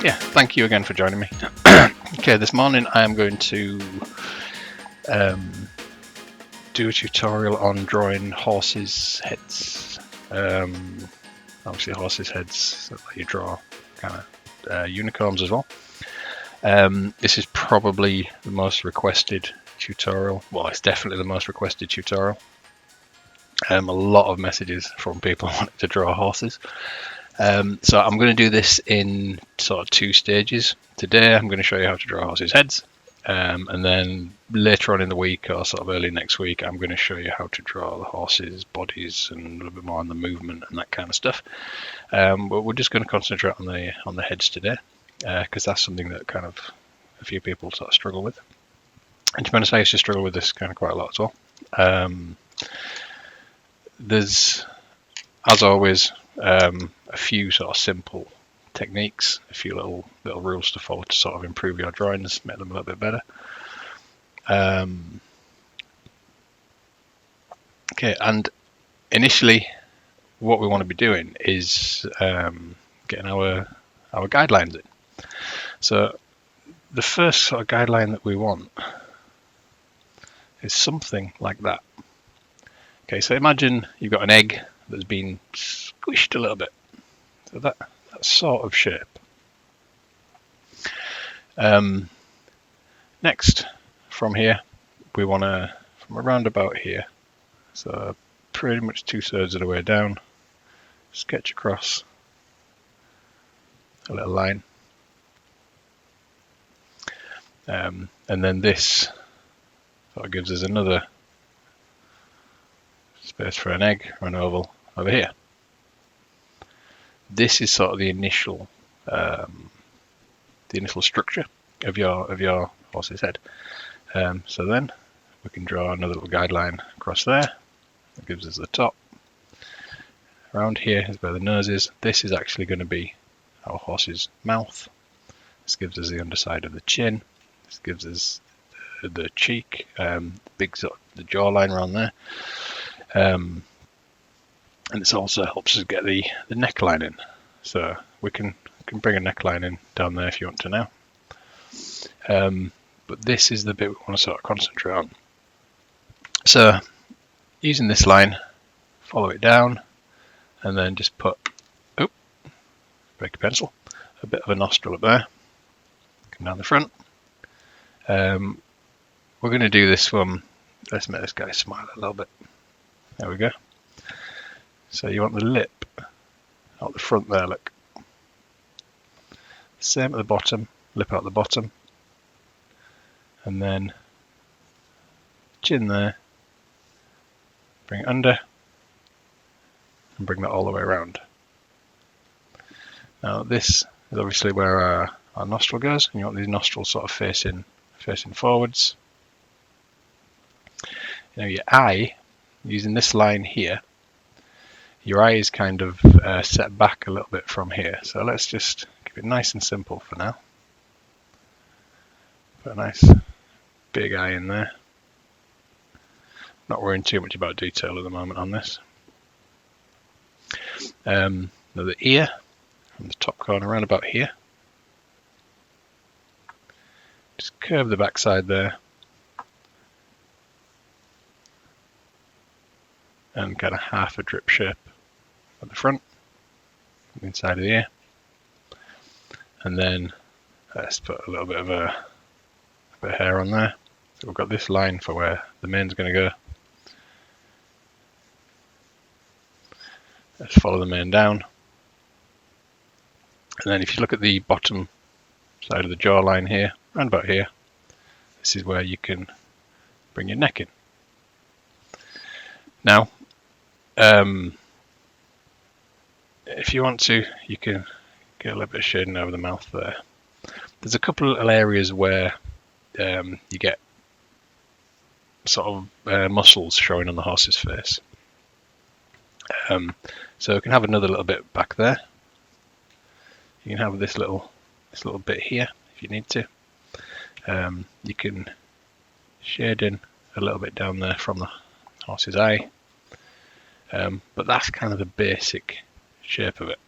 yeah, thank you again for joining me. Okay, this morning I am going to do a tutorial on drawing horses' heads. Obviously horses' heads that let you draw kind of unicorns as well. This is probably the most requested tutorial. Well, it's definitely the most requested tutorial. A lot of messages from people wanting to draw horses. So I'm going to do this in sort of two stages. Today I'm going to show you how to draw horses' heads, and then later on in the week or sort of early next week I'm going to show you how to draw the horses' bodies and a little bit more on the movement and that kind of stuff. But we're just going to concentrate on the heads today, because that's something that kind of a few people sort of struggle with. And to be honest, I used to struggle with this kind of quite a lot as well. There's, as always, a few sort of simple techniques, a few little rules to follow to sort of improve your drawings, make them a little bit better. Okay, and initially what we want to be doing is getting our guidelines in. So the first sort of guideline that we want is something like that. Okay, so imagine you've got an egg that's been squished a little bit. So that sort of shape. Next, from here, we want to, from around about here, so pretty much 2/3 of the way down, sketch across a little line. And then this sort of gives us another space for an egg or an oval over here. This is sort of the initial structure of your horse's head. So then we can draw another little guideline across there. That gives us the top. Around here is where the nose is. This is actually going to be our horse's mouth. This gives us the underside of the chin. This gives us the cheek, big sort of the jawline around there. And this also helps us get the neckline in. So we can bring a neckline in down there if you want to now. But this is the bit we want to sort of concentrate on. So using this line, follow it down, and then just put, break a pencil, a bit of a nostril up there. Come down the front. We're going to do this one. Let's make this guy smile a little bit. There we go. So you want the lip out the front there, look. Same at the bottom, lip out the bottom. And then chin there. Bring it under. And bring that all the way around. Now this is obviously where our nostril goes, and you want these nostrils sort of facing forwards. Now your eye, using this line here, your eye is kind of set back a little bit from here. So let's just keep it nice and simple for now. Put a nice big eye in there. Not worrying too much about detail at the moment on this. Now the ear, from the top corner around about here. Just curve the backside there. And kind of half a drip shape at the front, inside of the ear. And then let's put a little bit of a bit of hair on there. So we've got this line for where the mane's going to go. Let's follow the mane down. And then if you look at the bottom side of the jawline here, around about here, this is where you can bring your neck in. Now, if you want to, you can get a little bit of shading over the mouth there. There's a couple of areas where you get sort of muscles showing on the horse's face. So we can have another little bit back there. You can have this little bit here if you need to. You can shade in a little bit down there from the horse's eye. But that's kind of the basic shape of it.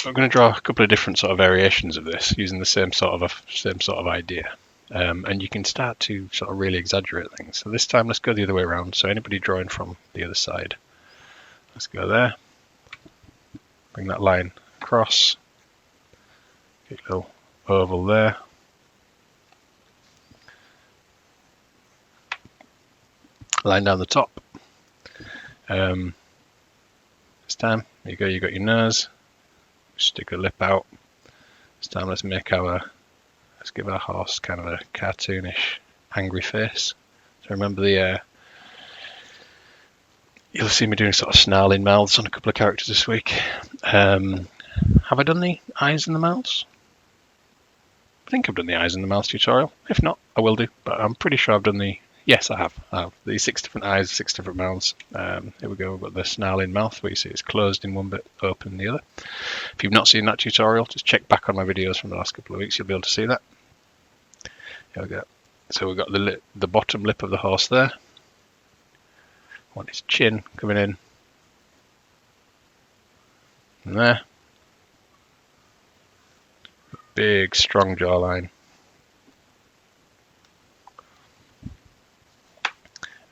So I'm going to draw a couple of different sort of variations of this using the same sort of idea. And you can start to sort of really exaggerate things. So this time let's go the other way around. So anybody drawing from the other side, let's go there. Bring that line across. Get a little oval there. Line down the top. This time, there you go, you got your nose. Stick a lip out. This time let's give our horse kind of a cartoonish, angry face. So remember you'll see me doing sort of snarling mouths on a couple of characters this week. Have I done the eyes and the mouths? I think I've done the eyes and the mouths tutorial. If not, I will do, but I'm pretty sure I've done yes, I have. The 6 different eyes, 6 different mouths. Here we go, we've got the snarling mouth where you see it's closed in one bit, open in the other. If you've not seen that tutorial, just check back on my videos from the last couple of weeks, you'll be able to see that. Here we go. So we've got the bottom lip of the horse there. Want his chin coming in. And there. Big, strong jawline.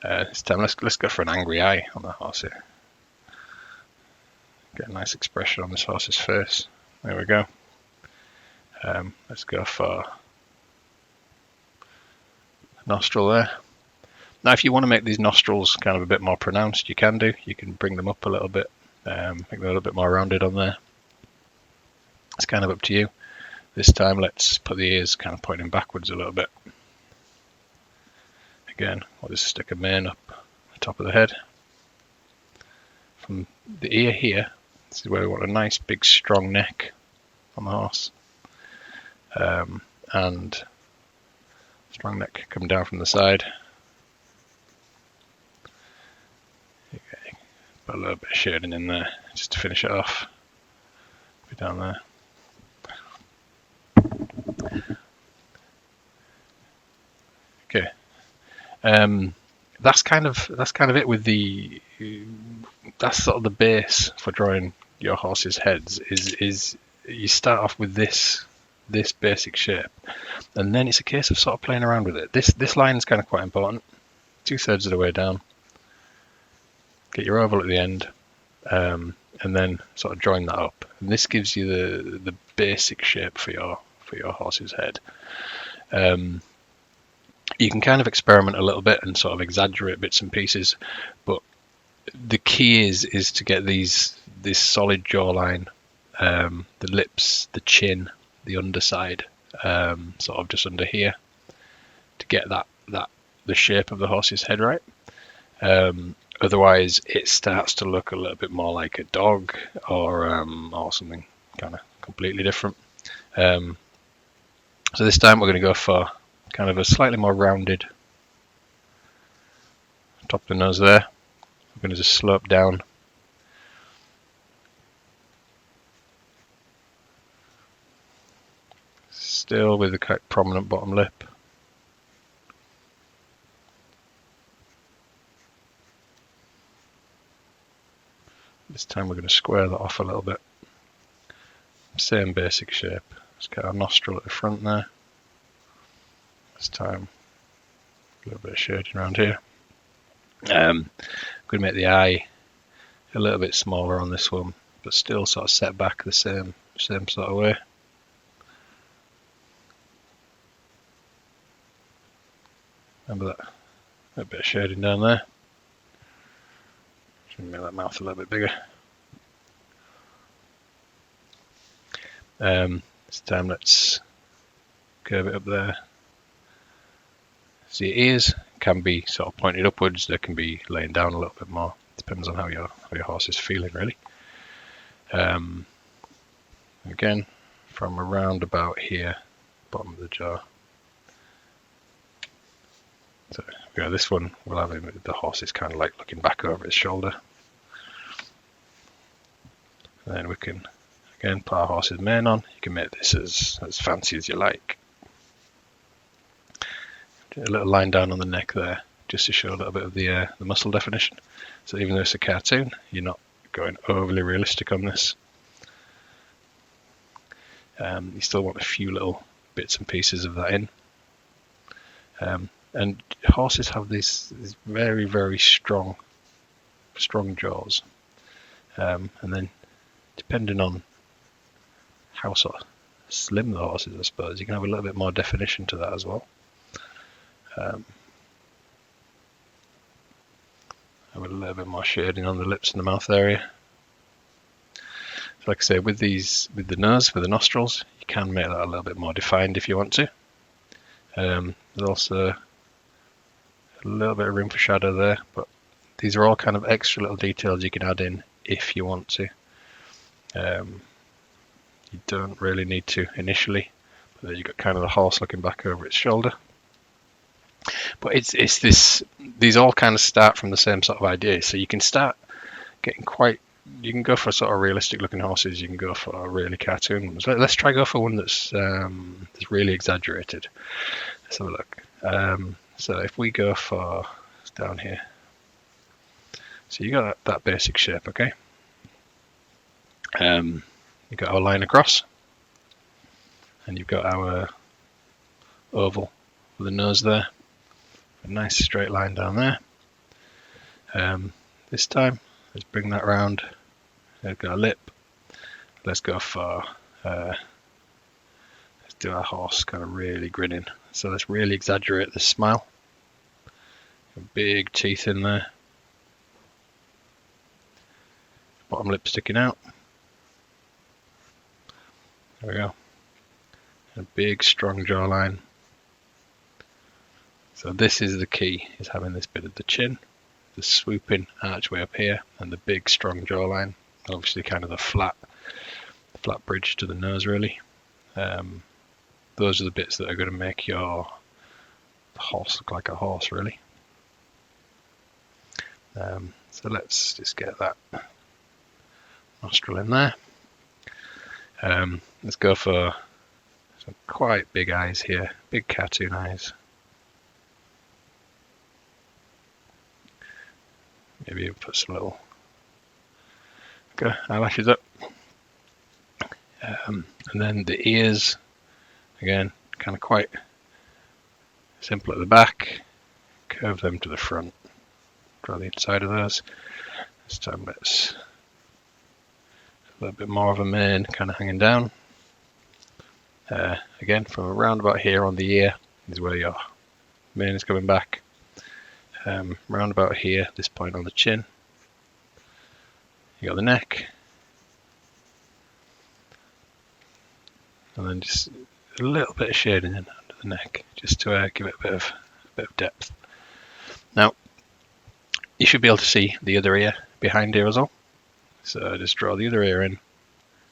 This time let's go for an angry eye on the horse here. Get a nice expression on this horse's face. There we go. Let's go for nostril there. Now if you want to make these nostrils kind of a bit more pronounced, you can do. You can bring them up a little bit, make them a little bit more rounded on there. It's kind of up to you. This time let's put the ears kind of pointing backwards a little bit. Again, we'll just stick a mane up the top of the head. From the ear here, this is where we want a nice big strong neck on the horse. And strong neck coming down from the side. Okay, put a little bit of shading in there just to finish it off. Put down there. Okay. That's kind of it with that's sort of the base for drawing your horse's heads is you start off with this basic shape, and then it's a case of sort of playing around with it. This line is kind of quite important. 2/3 of the way down. Get your oval at the end, and then sort of join that up. And this gives you the basic shape for your horse's head. You can kind of experiment a little bit and sort of exaggerate bits and pieces, but the key is to get this solid jawline, the lips, the chin, the underside, sort of just under here, to get the shape of the horse's head right. Otherwise, it starts to look a little bit more like a dog or something kind of completely different. So this time we're going to go for kind of a slightly more rounded top of the nose there. I'm going to just slope down. Still with the quite prominent bottom lip. This time we're going to square that off a little bit. Same basic shape. Let's get our nostril at the front there. This time, a little bit of shading around here. I'm going to make the eye a little bit smaller on this one, but still sort of set back the same sort of way. Remember that? A bit of shading down there. Should make that mouth a little bit bigger. This time let's curve it up there. So your ears can be sort of pointed upwards, they can be laying down a little bit more. Depends on how your horse is feeling, really. Again, from around about here, bottom of the jaw. So yeah, this one we'll have the horse is kind of like looking back over his shoulder. And then we can again put our horse's mane on. You can make this as fancy as you like. A little line down on the neck there, just to show a little bit of the muscle definition. So even though it's a cartoon, you're not going overly realistic on this. You still want a few little bits and pieces of that in. And horses have these very, very strong jaws. And then depending on how sort of slim the horse is, I suppose, you can have a little bit more definition to that as well. Have a little bit more shading on the lips and the mouth area. So like I say, with the nose, with the nostrils, you can make that a little bit more defined if you want to. There's also a little bit of room for shadow there, but these are all kind of extra little details you can add in if you want to. You don't really need to initially, but then you've got kind of the horse looking back over its shoulder. But it's this. These all kind of start from the same sort of idea. So you can start getting quite. You can go for sort of realistic looking horses. You can go for really cartoon ones. Let's try go for one that's really exaggerated. Let's have a look. So if we go for down here. So you got that basic shape, okay? You've got our line across, and you've got our oval with the nose there. A nice straight line down there. This time, let's bring that round. Let's go a lip. Let's go for, let's do our horse kind of really grinning. So let's really exaggerate this smile. Big teeth in there. Bottom lip sticking out. There we go. A big strong jawline. So this is the key, is having this bit of the chin, the swooping archway up here, and the big strong jawline. Obviously kind of the flat bridge to the nose really. Those are the bits that are going to make your horse look like a horse really. So let's just get that nostril in there. Let's go for some quite big eyes here, big cartoon eyes. Maybe put some little eyelashes up. And then the ears, again, kind of quite simple at the back. Curve them to the front. Draw the inside of those. This time let's a little bit more of a mane kind of hanging down. Again, from around about here on the ear is where your mane is coming back. Round about here, this point on the chin. You got the neck. And then just a little bit of shading in under the neck, just to give it a bit of depth. Now, you should be able to see the other ear behind here as well. So just draw the other ear in.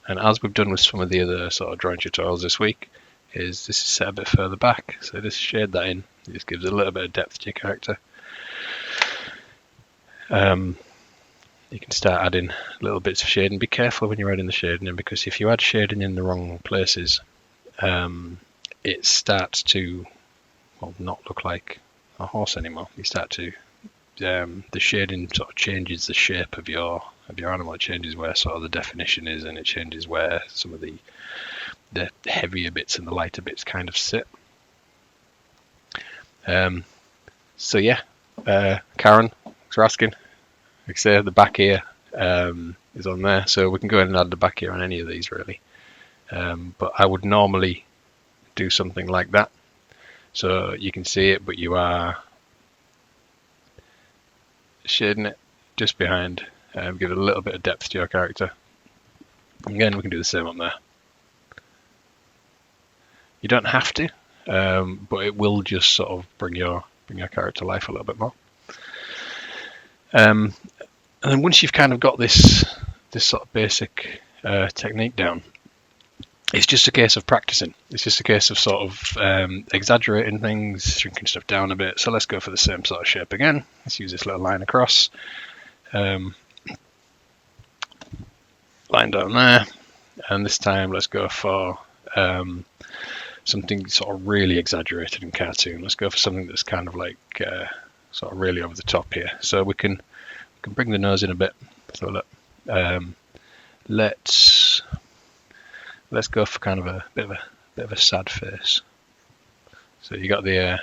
And as we've done with some of the other sort of drawing tutorials this week, is this is set a bit further back. So just shade that in. It just gives a little bit of depth to your character. You can start adding little bits of shading. Be careful when you're adding the shading in, because if you add shading in the wrong places, it starts to not look like a horse anymore. You start to the shading sort of changes the shape of your animal. It changes where sort of the definition is, and it changes where some of the heavier bits and the lighter bits kind of sit. So yeah, Karen, thanks for asking. Like I say, the back ear is on there, so we can go ahead and add the back ear on any of these really. But I would normally do something like that, so you can see it, but you are shading it just behind, give it a little bit of depth to your character. Again, we can do the same on there. You don't have to, but it will just sort of bring your character to life a little bit more. And then once you've kind of got this sort of basic technique down, it's just a case of practicing. It's just a case of sort of exaggerating things, shrinking stuff down a bit. So let's go for the same sort of shape again. Let's use this little line across. Line down there. And this time let's go for something sort of really exaggerated and cartoon. Let's go for something that's kind of like sort of really over the top here. So we can bring the nose in a bit. So look, let's let's go for kind of a bit of a sad face. So you got the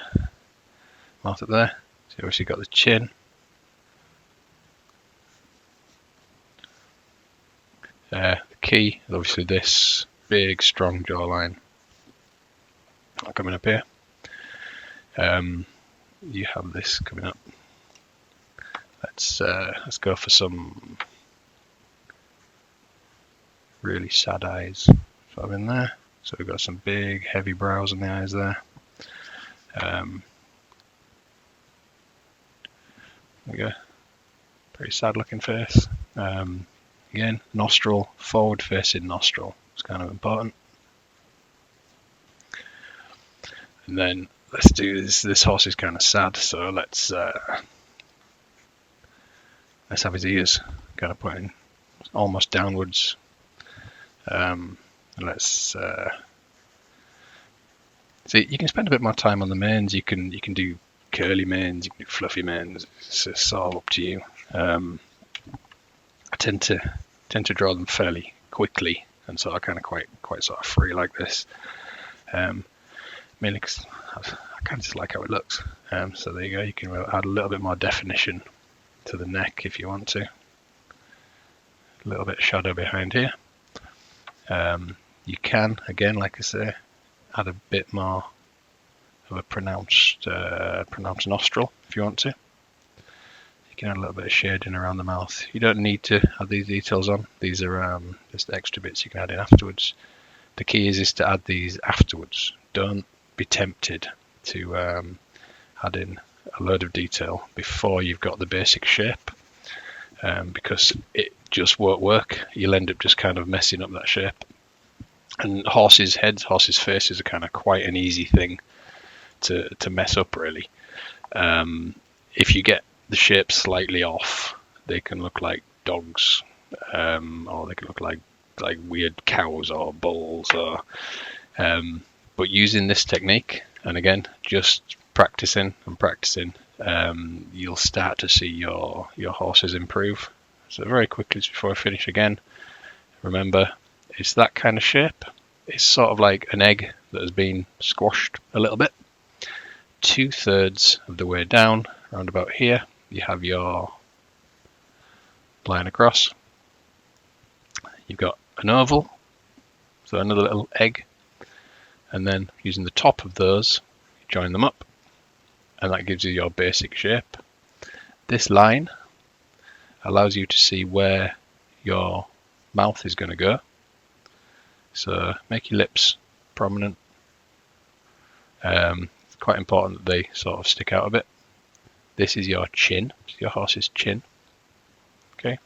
mouth up there. So you obviously got the chin. The key is obviously this big, strong jawline coming up here. You have this coming up. Let's go for some really sad eyes sort of in there. So we've got some big, heavy brows on the eyes there. There we go. Pretty sad looking face. Again, nostril, forward facing nostril. It's kind of important. And then let's do this. This horse is kind of sad, so let's have his ears kind of pointing almost downwards. Let's see. You can spend a bit more time on the manes. You can do curly manes, you can do fluffy manes. It's all up to you. I tend to draw them fairly quickly, and so I kind of quite sort of free like this. Mainly because I kind of just like how it looks. So there you go. You can add a little bit more definition to the neck if you want to. A little bit of shadow behind here. You can, again, like I say, add a bit more of a pronounced nostril if you want to. You can add a little bit of shading around the mouth. You don't need to add these details on. These are just extra bits you can add in afterwards. The key is to add these afterwards. Don't be tempted to add in a load of detail before you've got the basic shape, because it just won't work. You'll end up just kind of messing up that shape. And horses' heads, horses' faces are kind of quite an easy thing to mess up, really. If you get the shape slightly off, they can look like dogs, or they can look like weird cows or bulls. Or but using this technique, and again, just practicing and practicing, you'll start to see your horses improve. So very quickly, just before I finish again, remember, it's that kind of shape. It's sort of like an egg that has been squashed a little bit. 2/3 of the way down, around about here, you have your line across. You've got an oval, so another little egg, and then using the top of those, you join them up, and that gives you your basic shape. This line allows you to see where your mouth is going to go. So make your lips prominent. It's quite important that they sort of stick out a bit. This is your chin, your horse's chin. Okay.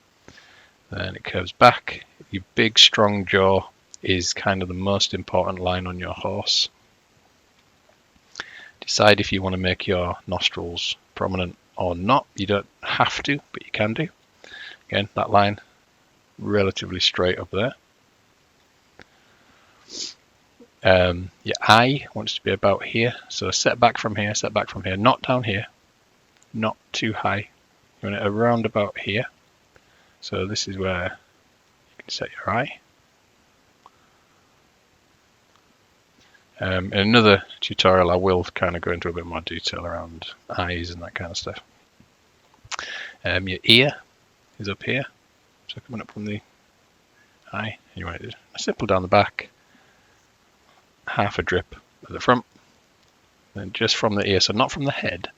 Then it curves back. Your big strong jaw is kind of the most important line on your horse. Decide if you want to make your nostrils prominent or not. You don't have to, but you can do. Again, that line relatively straight up there. Your eye wants to be about here, so set back from here, not down here, not too high. You want it around about here. So this is where you can set your eye. In another tutorial, I will kind of go into a bit more detail around eyes and that kind of stuff. Your ear is up here, so coming up from the eye. You want it a simple down the back, half a drip at the front, then just from the ear, so not from the head.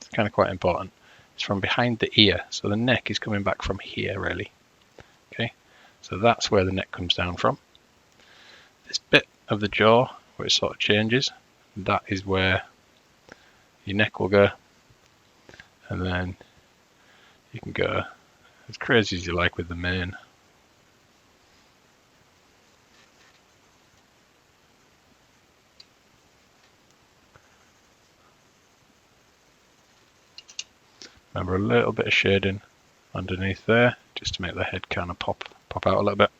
It's kind of quite important. It's from behind the ear, so the neck is coming back from here, really. Okay, so that's where the neck comes down from. This bit of the jaw where it sort of changes, that is where your neck will go, and then you can go as crazy as you like with the mane. Remember, a little bit of shading underneath there, just to make the head kind of pop out a little bit.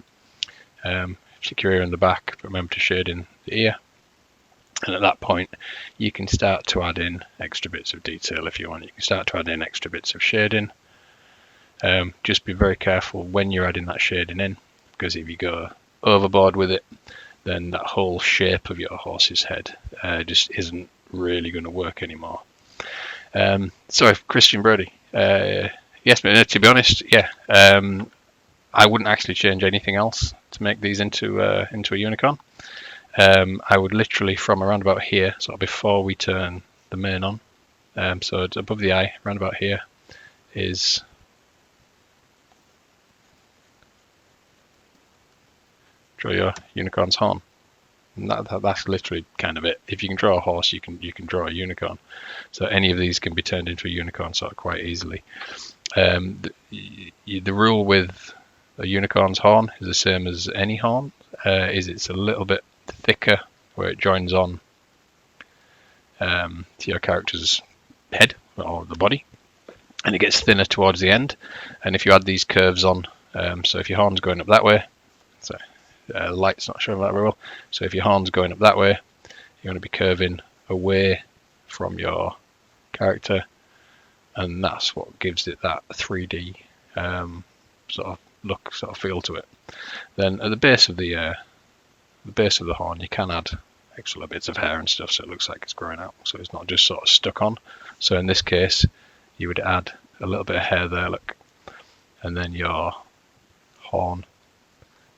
Stick your ear in the back, but remember to shade in the ear. And at that point, you can start to add in extra bits of detail if you want. You can start to add in extra bits of shading. Just be very careful when you're adding that shading in, because if you go overboard with it, then that whole shape of your horse's head just isn't really going to work anymore. So Christian Brody, yes, but to be honest, yeah, I wouldn't actually change anything else to make these into a unicorn. I would literally from around about here, sort of before we turn the mane on, so it's above the eye, around about here, is draw your unicorn's horn. And that's literally kind of it. If you can draw a horse, you can draw a unicorn. So any of these can be turned into a unicorn sort of quite easily. The rule with a unicorn's horn is the same as any horn. Is it's a little bit thicker where it joins on to your character's head or the body, and it gets thinner towards the end. And if you add these curves on, so if your horn's going up that way, so light's not showing that very well. So if your horn's going up that way, you want to be curving away from your character, and that's what gives it that 3D sort of look, sort of feel to it. Then at the base of the horn, you can add extra little bits of hair and stuff, so it looks like it's growing out, so it's not just sort of stuck on. So in this case, you would add a little bit of hair there, look, and then your horn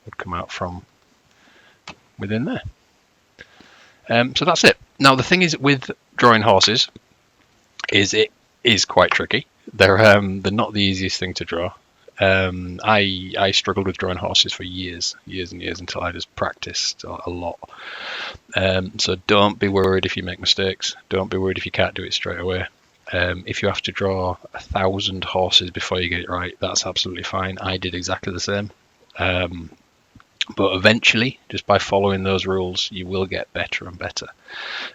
would come out from within there. So that's it. Now the thing is with drawing horses is it is quite tricky. They're not the easiest thing to draw. I struggled with drawing horses for years and years until I just practiced a lot. So don't be worried if you make mistakes. Don't be worried if you can't do it straight away. If you have to draw 1,000 horses before you get it right, that's absolutely fine. I did exactly the same. But eventually, just by following those rules, you will get better and better.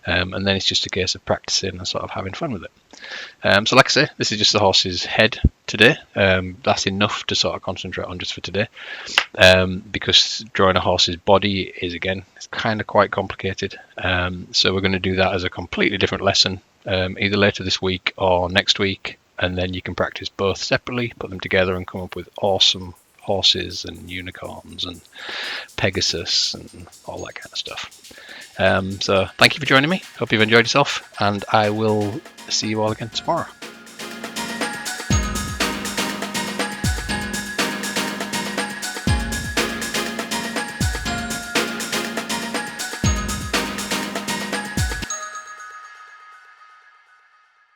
And then it's just a case of practicing and sort of having fun with it. So like I say, this is just the horse's head today. That's enough to sort of concentrate on just for today. Because drawing a horse's body is, again, it's kind of quite complicated. So we're going to do that as a completely different lesson, either later this week or next week. And then you can practice both separately, put them together and come up with awesome horses and unicorns and Pegasus and all that kind of stuff. So thank you for joining me. Hope you've enjoyed yourself, and I will see you all again tomorrow.